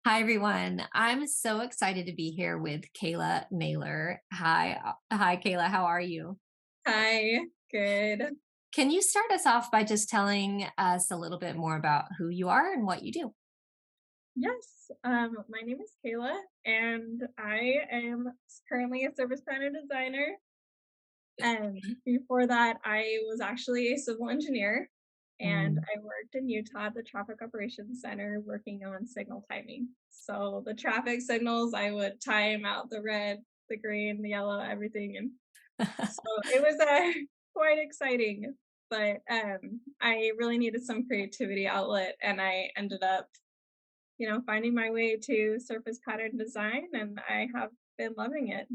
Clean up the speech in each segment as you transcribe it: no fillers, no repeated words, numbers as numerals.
Hi, everyone. I'm so excited to be here with Cayla Naylor. Hi, Cayla. How are you? Hi, good. Can you start us off by just telling us a little bit more about who you are and what you do? Yes, my name is Cayla, and I am currently a service pattern designer. And before that, I was actually a civil engineer, and Mm. I worked in Utah at the Traffic Operations Center working on signal timing. So the traffic signals, I would time out the red, the green, the yellow, everything, and so it was quite exciting. But I really needed some creativity outlet, and I ended up finding my way to surface pattern design, and I have been loving it.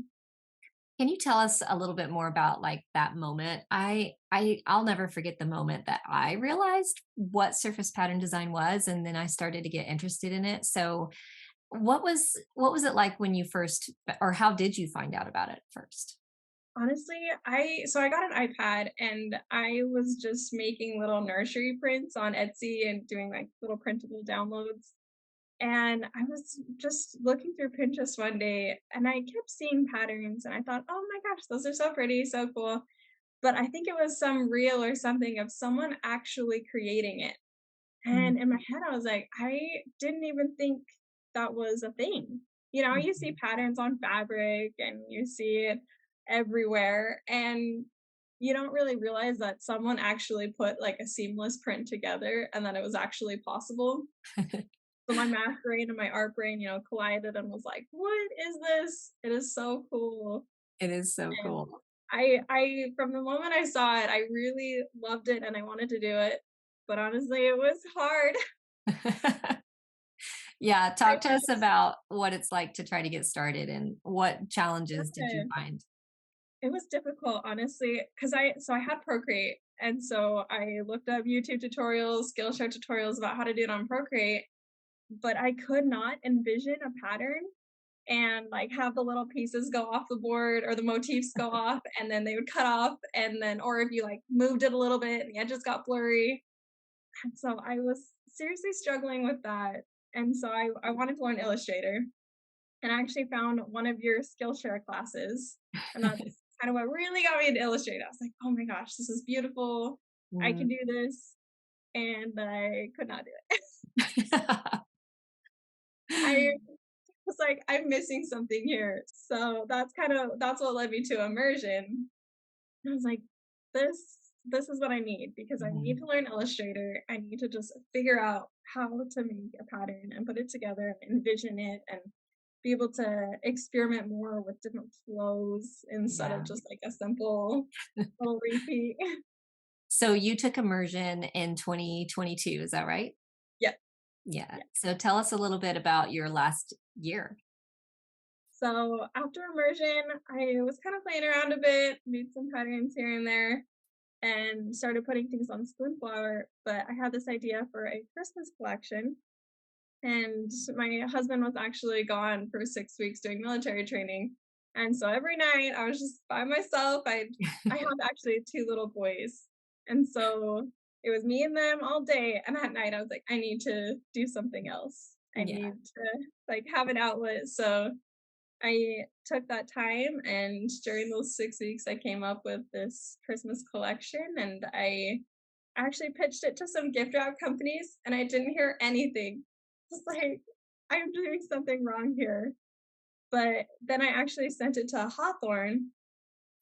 Can you tell us a little bit more about like that moment? I'll never forget the moment that I realized what surface pattern design was, and then I started to get interested in it. So, what was it like when you first, or how did you find out about it first? Honestly, I got an iPad and I was just making little nursery prints on Etsy and doing like little printable downloads. And I was just looking through Pinterest one day and I kept seeing patterns and I thought, oh my gosh, those are so pretty, so cool. But I think it was some reel or something of someone actually creating it. Mm. And in my head, I was like, I didn't even think that was a thing. You see Mhm. patterns on fabric and you see it everywhere. And you don't really realize that someone actually put like a seamless print together and that it was actually possible. So my math brain and my art brain, collided and was like, what is this? It is so cool. It is so And cool. from the moment I saw it, I really loved it and I wanted to do it. But honestly, it was hard. Yeah, I talk to us about what it's like to try to get started and what challenges did you Okay. find? It was difficult, honestly, because I had Procreate, and so I looked up YouTube tutorials, Skillshare tutorials about how to do it on Procreate, but I could not envision a pattern and, like, have the little pieces go off the board or the motifs go off, and then they would cut off, and then or if you, like, moved it a little bit and the edges got blurry, and so I was seriously struggling with that, and so I wanted to learn Illustrator. And I actually found one of your Skillshare classes, and that's kind of what really got me into Illustrator. I was like, "Oh my gosh, this is beautiful. I can Mm. do this," and I could not do it. I was like, "I'm missing something here." So that's what led me to immersion. And I was like, "This is what I need because I need Mhm. to learn Illustrator. I need to just figure out how to make a pattern and put it together and envision it and be able to experiment more with different flows instead of Yeah. just like a simple little repeat." So you took immersion in 2022, is that right? Yeah, Yeah. yeah. So tell us a little bit about your last year. So after immersion, I was kind of playing around a bit, made some patterns here and there, and started putting things on Spoonflower. But I had this idea for a Christmas collection. And my husband was actually gone for 6 weeks doing military training, and so every night I was just by myself. I have actually 2 little boys, and so it was me and them all day, and at night I was like, "I need to do something else. I Yeah. need to, like, have an outlet." So I took that time, and during those 6 weeks, I came up with this Christmas collection, and I actually pitched it to some gift wrap companies, and I didn't hear anything. It's like, I'm doing something wrong here. But then I actually sent it to Hawthorne,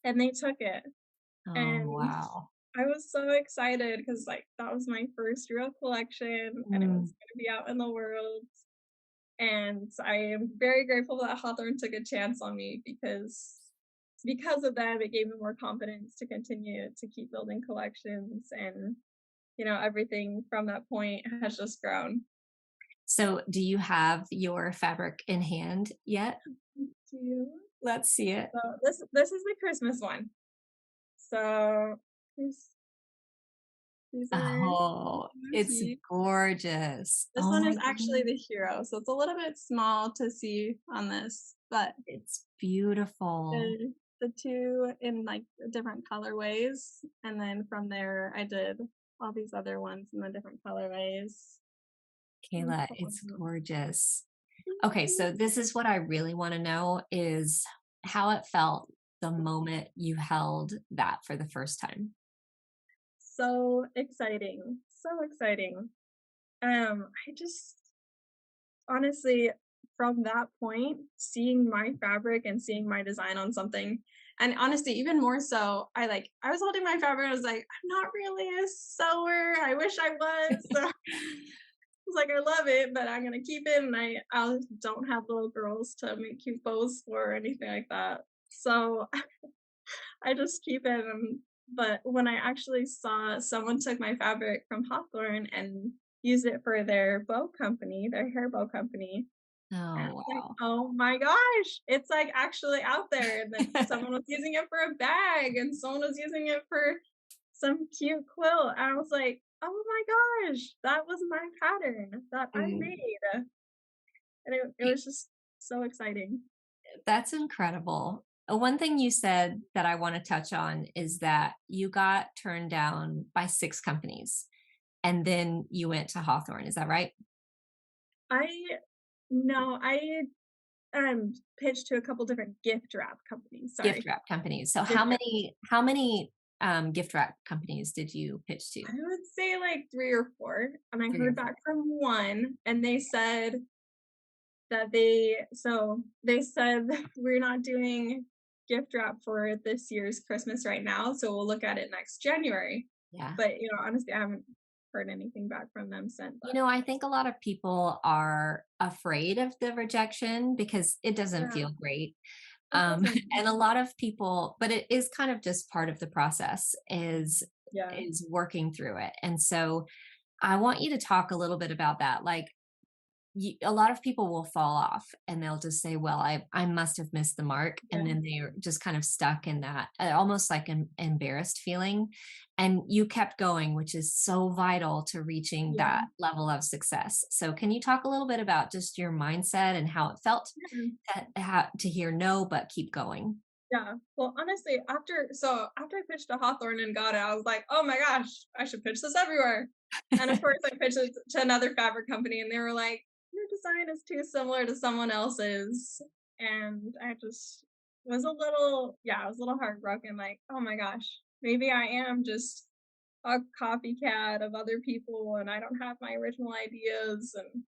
and they took it, Oh, and wow. I was so excited because, like, that was my first real collection, and it Mm. was gonna be out in the world, and I am very grateful that Hawthorne took a chance on me because of them, it gave me more confidence to continue to keep building collections, and everything from that point has just grown. So do you have your fabric in hand yet? Thank you. Let's see it. So this is the Christmas one. So these these are Oh, it's motifs. gorgeous. This Oh one my is actually goodness. the hero, so it's a little bit small to see on this, but It's beautiful. the two in like different colorways, and then from there I did all these other ones in the different colorways. Let me Kayla, pull it's one up. gorgeous. Okay, so this is what I really want to know is how it felt the moment you held that for the first time. So exciting. So exciting. I just honestly, from that point, seeing my fabric and seeing my design on something, and honestly, even more so, I was holding my fabric. I was like, I'm not really a sewer. I wish I was. So I was like, I love it, but I'm gonna keep it, and I don't have little girls to make cute bows for or anything like that. So I just keep it. But when I actually saw someone took my fabric from Hawthorne and used it for their bow company, their hair bow company, and I Oh, was like, wow. "Oh my gosh, it's, like, actually out there," and then someone was using it for a bag, and someone was using it for some cute quilt, and I was like, "Oh my gosh, that was my pattern that I Mm, made," and it y- was just so exciting. That's incredible. One thing you said that I want to touch on is that you got turned down by 6 companies and then you went to Hawthorne. Is that right? I No, pitched to a couple different gift wrap companies, Gift sorry. wrap companies. So Gift wrap. how many gift wrap companies did you pitch to? I would say, like, 3 or 4, and I 3 or heard 4. back from 1, and they said they said, "We're not doing gift wrap for this year's Christmas right now, so we'll look at it next January." Yeah. But, honestly, I haven't heard anything back from them since then. I think a lot of people are afraid of the rejection because it doesn't Yeah, feel great. it Um, doesn't. and a lot of people, but it is kind of just part of the process Yeah, is working through it. And so I want you to talk a little bit about that. Like a lot of people will fall off and they'll just say, well, I must have missed the mark. And yeah, then they're just kind of stuck in that almost like an embarrassed feeling. And you kept going, which is so vital to reaching yeah, that level of success. So, can you talk a little bit about just your mindset and how it felt yeah. to hear no, but keep going? Yeah. Well, honestly, after I pitched to Hawthorne and got it, I was like, "Oh my gosh, I should pitch this everywhere." And of course, I pitched it to another fabric company, and they were like, "Your design is too similar to someone else's." And I just I was a little heartbroken, like, "Oh my gosh, maybe I am just a copycat of other people, and I don't have my original ideas." And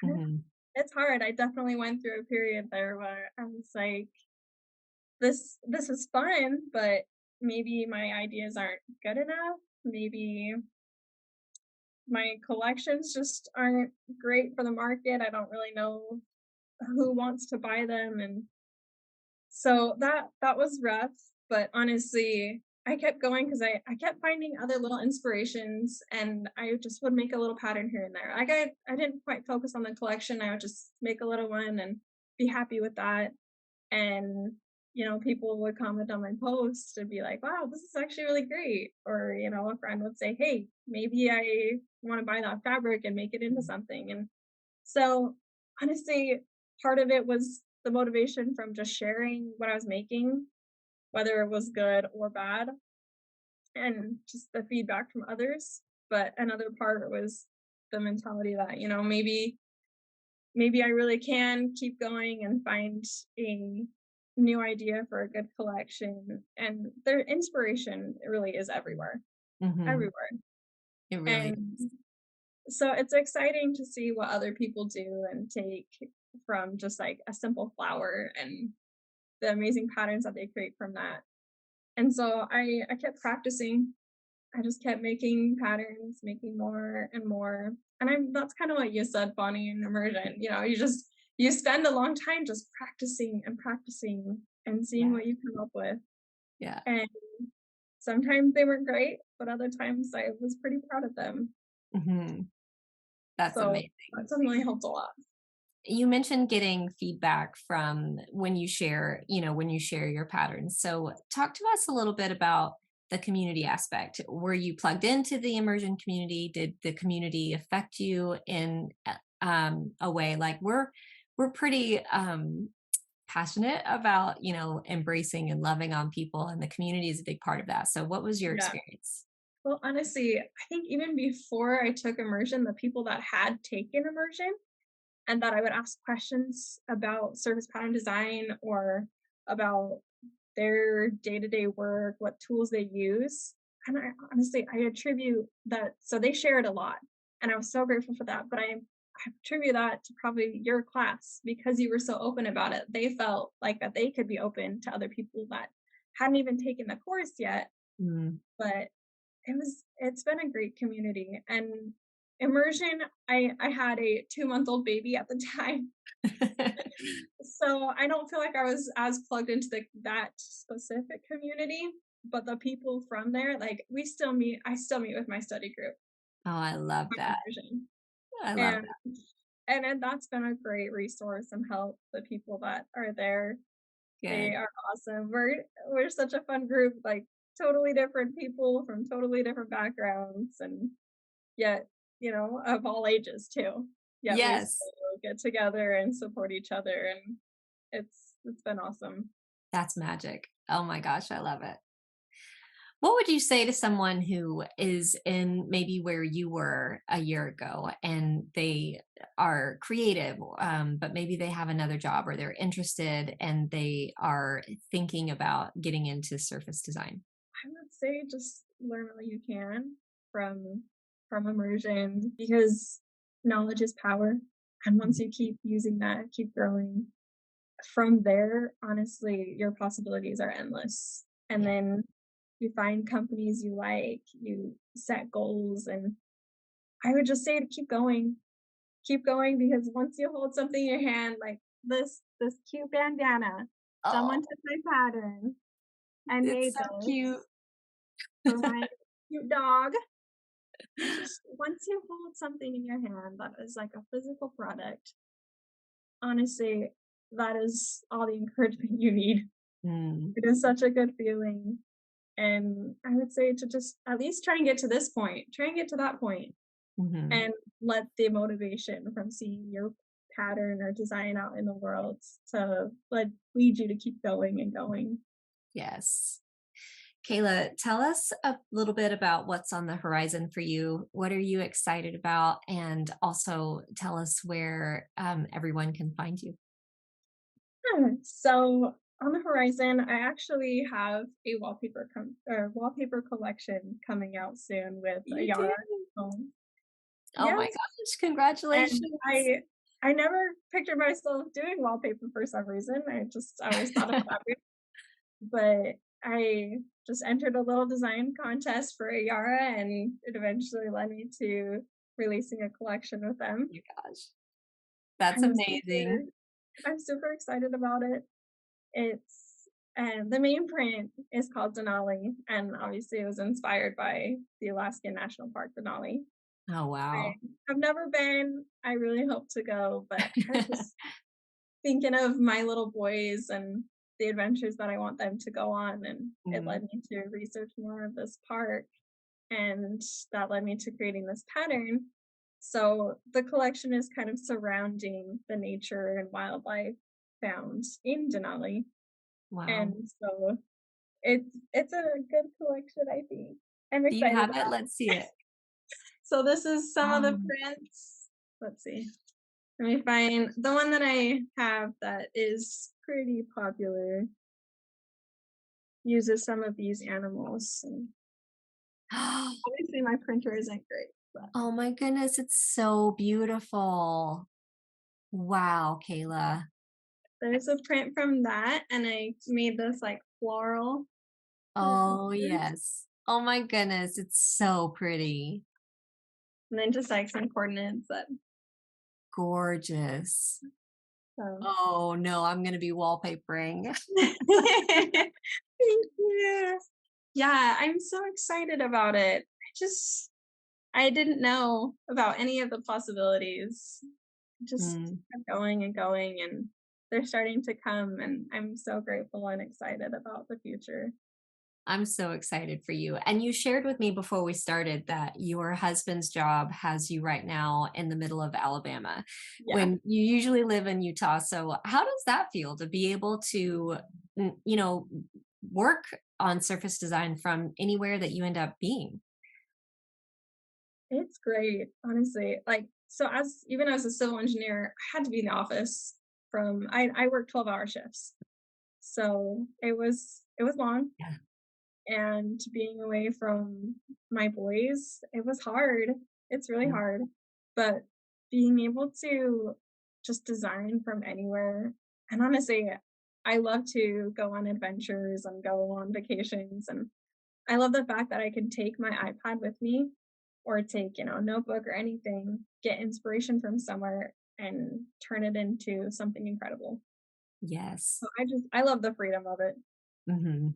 Mhm, it's hard. I definitely went through a period there where I was like, this is fun, but maybe my ideas aren't good enough. Maybe my collections just aren't great for the market. I don't really know who wants to buy them, and so that was rough, but honestly, I kept going because I kept finding other little inspirations, and I just would make a little pattern here and there. Like, I didn't quite focus on the collection, I would just make a little one and be happy with that. And people would comment on my post and be like, wow, this is actually really great. Or a friend would say, hey, maybe I want to buy that fabric and make it into something. And so honestly, part of it was the motivation from just sharing what I was making, whether it was good or bad, and just the feedback from others. But another part was the mentality that maybe I really can keep going and find a new idea for a good collection. And their inspiration really is everywhere, mhm. everywhere. It really And is. so it's exciting to see what other people do and take from just like a simple flower and the amazing patterns that they create from that. And so I kept practicing. I just kept making patterns, making more and more. And that's kind of what you said, Bonnie, in immersion. You spend a long time just practicing and practicing and seeing Yeah, what you come up with. yeah. And sometimes they weren't great, but other times I was pretty proud of them. Mhm. That's So amazing. that definitely helped a lot. You mentioned getting feedback from when you share your patterns. So talk to us a little bit about the community aspect. Were you plugged into the immersion community? Did the community affect you in a way? Like we're pretty passionate about, embracing and loving on people, and the community is a big part of that. So what was your Yeah. experience? Well, honestly, I think even before I took immersion, the people that had taken immersion and that I would ask questions about surface pattern design or about their day-to-day work, what tools they use. And I honestly, I attribute that, so they shared a lot, and I was so grateful for that. But I attribute that to probably your class because you were so open about it. They felt like that they could be open to other people that hadn't even taken the course yet. Mm. But it's been a great community. And immersion, I had a 2-month-old baby at the time. So I don't feel like I was as plugged into that specific community, but the people from there, like I still meet with my study group Oh, I love from that. immersion. I love And and that's been a great resource and help. The people that are there, that. they Good. are awesome. We're such a fun group, like totally different people from totally different backgrounds, and yet, of all ages too. Yet we Yes, still get together and support each other, and it's been awesome. that's magic. Oh my gosh, I love it. What would you say to someone who is in maybe where you were a year ago and they are creative, but maybe they have another job or they're interested and they are thinking about getting into surface design? I would say just learn all you can from immersion because knowledge is power. And once you keep using that, keep growing, from there, honestly, your possibilities are endless. And Yeah. then you find companies you like, you set goals, and I would just say to keep going. Keep going because once you hold something in your hand, like this cute bandana, Oh, someone took my pattern and it's made so this cute. for my cute dog. You just once you hold something in your hand that is like a physical product, honestly, that is all the encouragement you need. Mm, It is such a good feeling. And I would say to just at least try and get to this point, try and get to that point, mhm. and let the motivation from seeing your pattern or design out in the world to like lead you to keep going and going. Yes. Cayla, tell us a little bit about what's on the horizon for you. What are you excited about? And also tell us where everyone can find you. So on the horizon, I actually have a wallpaper collection coming out soon with You do? Yara. Home. Oh my Yes, gosh, and congratulations. I never pictured myself doing wallpaper for some reason. I just always thought of fabric, but I just entered a little design contest for Yara, and it eventually led me to releasing a collection with them. My gosh, that's I'm amazing. I'm super excited about it. It's and the main print is called Denali, and obviously it was inspired by the Alaskan National Park Denali. Oh, I wow. have never been. I really hope to go, but I was just thinking of my little boys and the adventures that I want them to go on, and it Mm, led me to research more of this park, and that led me to creating this pattern. So the collection is kind of surrounding the nature and wildlife found in Denali, wow. and so it's a good collection, I think. I'm Do you excited have it? about Let's see it. it. So this is some of the Um, prints. Let's see. Let me find the one that I have that is pretty popular, uses some of these animals. And obviously my printer isn't great, but oh my goodness, it's so beautiful. Wow, Cayla. there's a print from that, and I made this like floral Oh, flowers, yes. Oh my goodness, it's so pretty. and then just like some coordinates that Gorgeous. so Oh no, I'm gonna be wallpapering. Thank you. Yeah, I'm so excited about it. I didn't know about any of the possibilities. Just Mm, kept going and going, and they're starting to come, and I'm so grateful and excited about the future. I'm so excited for you. And you shared with me before we started that your husband's job has you right now in the middle of Alabama Yeah. when you usually live in Utah. So, how does that feel to be able to, work on surface design from anywhere that you end up being? It's great, honestly. Like so as even as a civil engineer, I had to be in the office from I work 12-hour shifts. So it was long, Yeah. and being away from my boys, it was hard. It's really Mm. hard. But being able to just design from anywhere, and honestly, I love to go on adventures and go on vacations, and I love the fact that I can take my iPad with me or take, a notebook or anything, get inspiration from somewhere and turn it into something incredible. Yes. So I love the freedom of it. Mhm.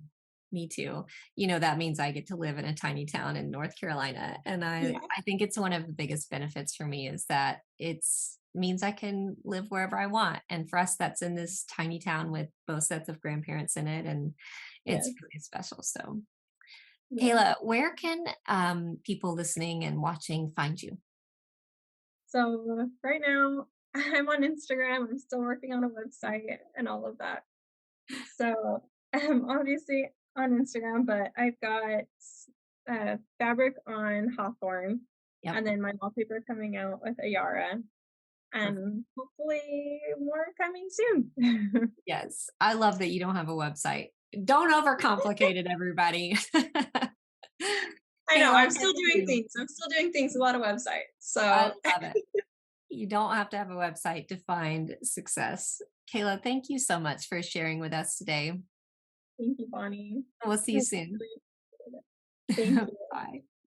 Me too. That means I get to live in a tiny town in North Carolina, and I Yeah. I think it's one of the biggest benefits for me is that it's means I can live wherever I want, and for us, that's in this tiny town with both sets of grandparents in it, and it's Yes. really special. So, Yes. Kayla, where can, people listening and watching find you? So right now I'm on Instagram. I'm still working on a website and all of that. So I'm obviously on Instagram, but I've got fabric on Hawthorne, Yep. and then my wallpaper coming out with Ayara, Perfect. and hopefully more coming soon. Yes. I love that you don't have a website. Don't overcomplicate it, everybody. I know, Kayla, I'm still thank doing you. things. I'm still doing things, a lot of websites. I So love it. You don't have to have a website to find success. Kayla, thank you so much for sharing with us today. thank you, Bonnie. We'll see I you really soon. appreciate it. Thank you. Bye.